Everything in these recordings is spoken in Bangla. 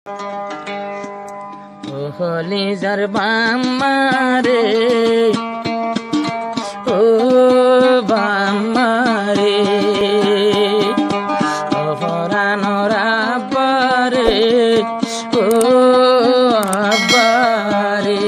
ও হলি যার বাম্মারে, ও বাম্মারে, ও পরানোর আব্বারে, ও আব্বারে।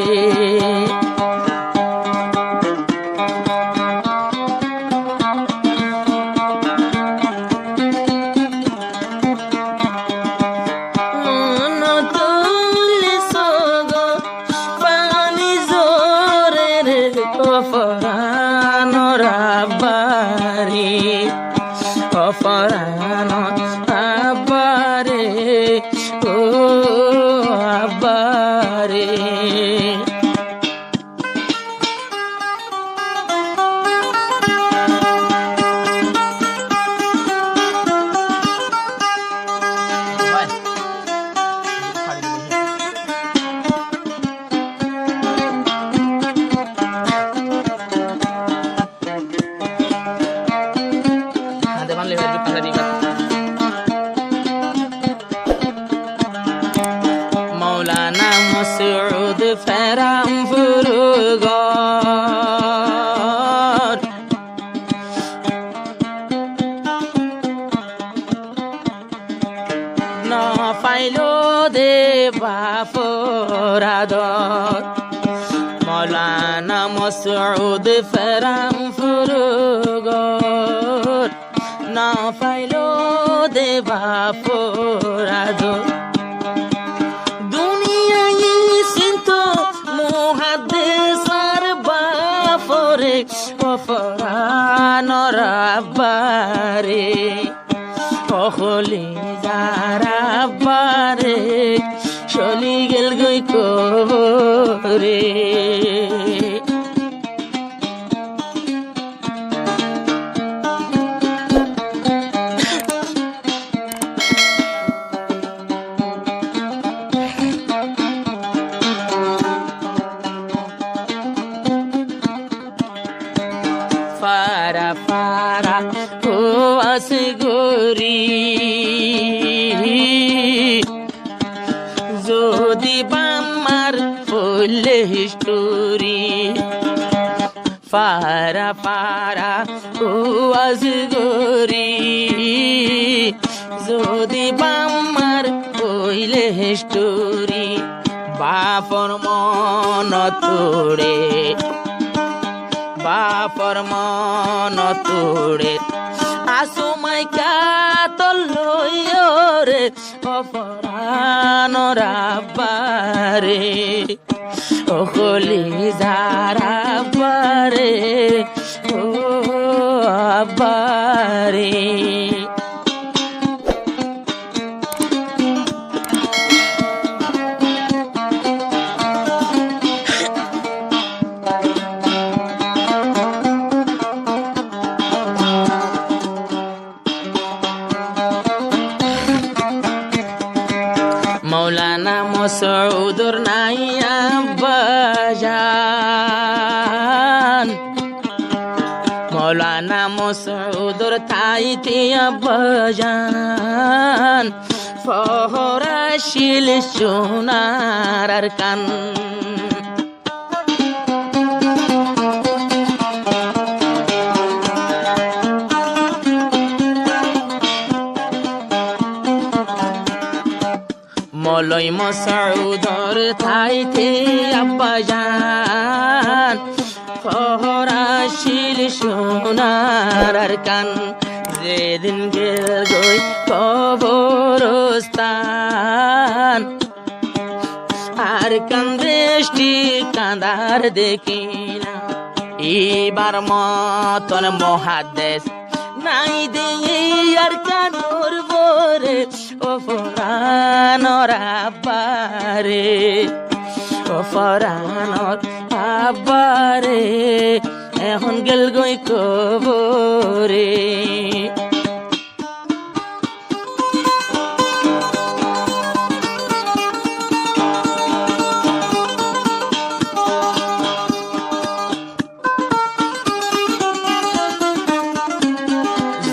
অপরানোর আব্বারে, অপরানোর আব্বারে, ও আব্বারে। মৌলানা মসউদ ফেরামপুরগর, ন পাইল দেবা ফরাদর। মৌলানা মসউদ ফেরামপুরগর, ন পাইল দেবা ফরাদর। অপরানোর আব্বারে, অহলি যার আব্বারে, চলি গেল গই কবরে। ফারা ফারা ও আসগরি, যদি বাম্মার বললে হিস্টোরি। ফারা ফারা ও আসগরি, যদি বাম্মার বললে হিস্টোরি। বাপর মন তোড়ে, বাপর মন তোড়ে, আসুমাই কাতলরে, অপরানোর আব্বারে, অকলি যার আব্বারে, ও আব্বারে। মৌলানা মসউদুর নাই আব্বাজান, মৌলানা মসউদুর তাইতে আব্বাজান। ফরাশিল সোনার আর কান, মলয় মসউদর থাইতে আব্বাজান। ফরাশিল সোনার আর কান, যেদিন গেল গই কবরস্থান। আর কান দৃষ্টি কাঁদার দেখিলা, এবার মতন মহাদেশ নাই দে আর কানুর বরে, অপরানোর আব্বারে, অপরানোর আব্বারে, এখন গেল গই কবরে।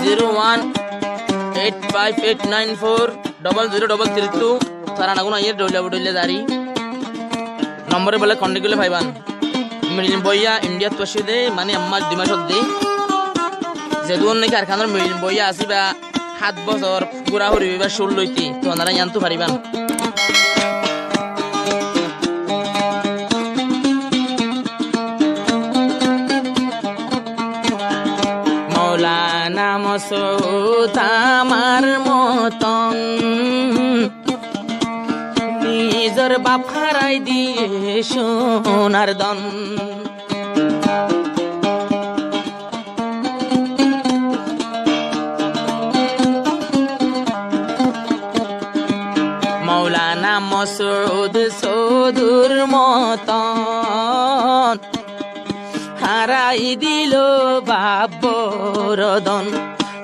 01858940032 তারা না কোনো ইয়ে ডইলে দাঁড়ি নম্বরে বলে কন্ডিগুলো ভাইবান মিলিন বইয়া ইন্ডিয়াত পশে দে মানে আমার 2 মাস দে যেহেতু অন্য কারখানার মিলিন বইয়া আসি বা 7 বছর পুরা হরিবি বা 16 লইতি তো ওনারা জানতে পারিবান মৌলানা মসউদ আমার মতন নিজর বাপ হারাই দিয়ে সোনার দন মৌলানা মসউদ সদুর মতন হারাই দিল বাবরদন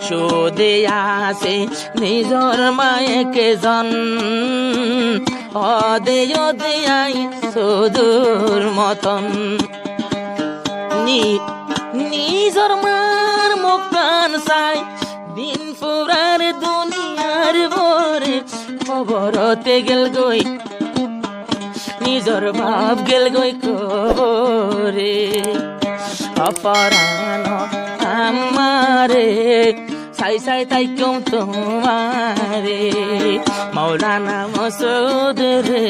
সুদে আসে নিজর মায়েকে জন অদে অদে আই সদুর মতন নিজর মার মুখান চাই দিন ফুরার দুনিয়ার ভরে খবরতে গেল গই নিজর বাপ গেল গই করে অপরাণ আমারে সাই সাই তাই কেউ তোমারে মৌলানা মসউদ রে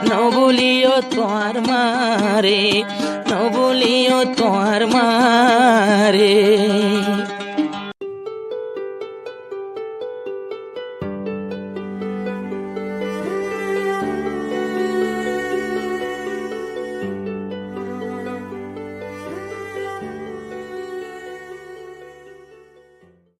নবুলিও তোমার মারে নবুলিও তোমার মারে